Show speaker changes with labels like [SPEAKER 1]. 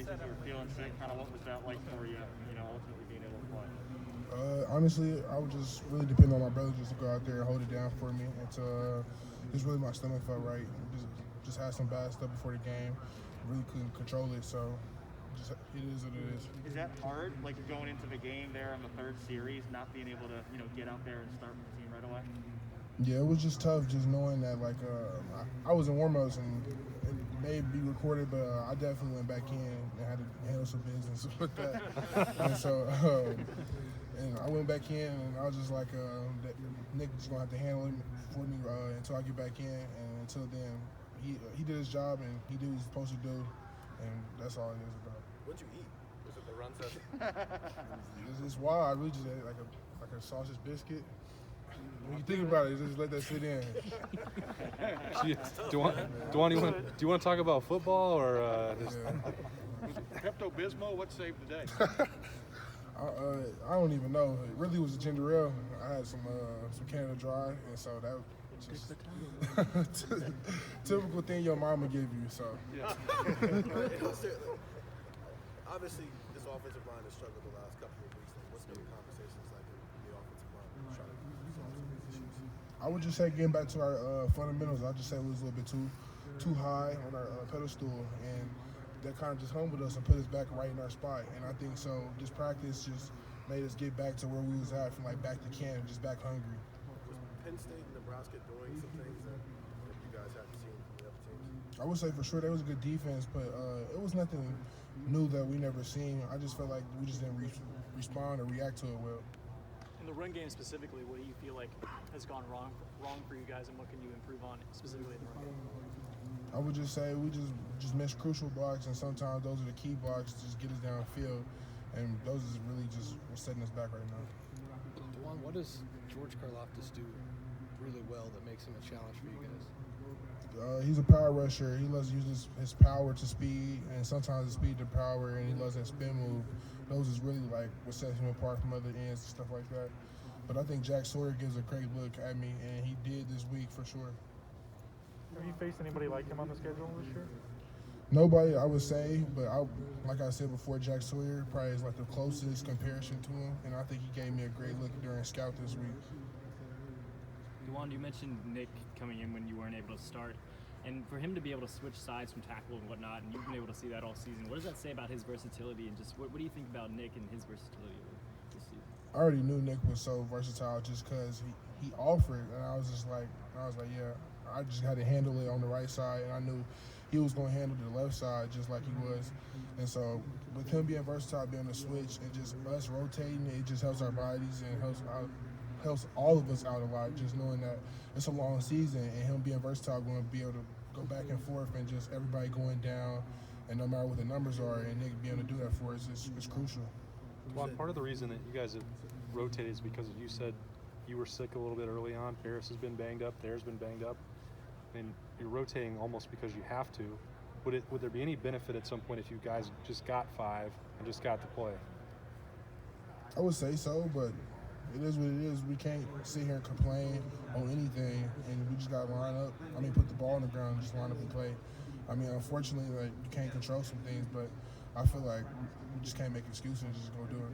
[SPEAKER 1] days that you were feeling sick? Kind of what was that like for you, ultimately being able to play?
[SPEAKER 2] Honestly, I would just really depend on my brother just to go out there and hold it down for me until just really my stomach felt right. Just had some bad stuff before the game. Really couldn't control it, so just it is what it is.
[SPEAKER 1] Is that hard, like going into the game there in the third series, not being able to, get out there and start with the team right away?
[SPEAKER 2] Yeah, it was just tough just knowing that, like, I was in warm-ups and it may be recorded, but I definitely went back in and had to handle some business with that. And so, and I went back in and I was just like, that Nick is going to have to handle it for me until I get back in. And until then, he did his job and he did what he's supposed to do. And that's all it is about.
[SPEAKER 3] What'd you eat? Was it the run session?
[SPEAKER 2] It's wild. I really just ate like a sausage biscuit. When you think about it, just let that sit in.
[SPEAKER 4] Do you want to talk about football or?
[SPEAKER 5] Pepto-Bismol, what saved the day?
[SPEAKER 2] I don't even know. It really was a ginger ale. I had some Canada Dry, and so that was just typical thing your mama give you. So.
[SPEAKER 3] Yeah. Obviously, this offensive line has struggled the last couple of weeks. What's been the conversations like in the offensive line trying to solve some of these issues?
[SPEAKER 2] I would just say getting back to our fundamentals. I just say we was a little bit too high on our pedestal, and that kind of just humbled us and put us back right in our spot. And I think so. This practice just made us get back to where we was at, from like back to camp, just back hungry.
[SPEAKER 3] Was Penn State and Nebraska doing some things that you guys haven't seen from the other teams?
[SPEAKER 2] I would say for sure they was a good defense, but it was nothing new that we never seen. I just felt like we just didn't respond or react to it well.
[SPEAKER 6] In the run game specifically, what do you feel like has gone wrong for you guys, and what can you improve on specifically in the run game?
[SPEAKER 2] I would just say we just miss crucial blocks, and sometimes those are the key blocks to just get us downfield, and those is really just setting us back right now.
[SPEAKER 7] Dawand, what does George Karlaftis do really well that makes him a challenge for you guys?
[SPEAKER 2] He's a power rusher. He loves to use his power to speed, and sometimes his speed to power, and he loves that spin move. Those is really like what sets him apart from other ends and stuff like that. But I think Jack Sawyer gives a great look at me, and he did this week for sure.
[SPEAKER 8] Have you faced anybody like him on the schedule this year?
[SPEAKER 2] Nobody, I would say, but like I said before, Jack Sawyer probably is like the closest comparison to him, and I think he gave me a great look during scout this week.
[SPEAKER 9] Dawand, you mentioned Nick coming in when you weren't able to start, and for him to be able to switch sides from tackle and whatnot, and you've been able to see that all season, what does that say about his versatility, and just what do you think about Nick and his versatility this season?
[SPEAKER 2] I already knew Nick was so versatile just because he offered, and I was like, yeah, I just had to handle it on the right side, and I knew he was going to handle the left side just like he was. And so with him being versatile, being a switch, and just us rotating, it just helps our bodies and helps all of us out a lot, just knowing that it's a long season, and him being versatile, going to be able to go back and forth, and just everybody going down, and no matter what the numbers are, and Nick being able to do that for us is crucial.
[SPEAKER 4] Well, part of the reason that you guys have rotated is because you said you were sick a little bit early on. Paris has been banged up. Thayer's been banged up. And you're rotating almost because you have to. Would there be any benefit at some point if you guys just got 5 and just got to play?
[SPEAKER 2] I would say so, but it is what it is. We can't sit here and complain on anything, and we just got to line up. Put the ball on the ground and just line up and play. Unfortunately, like, you can't control some things, but I feel like we just can't make excuses and just go do it.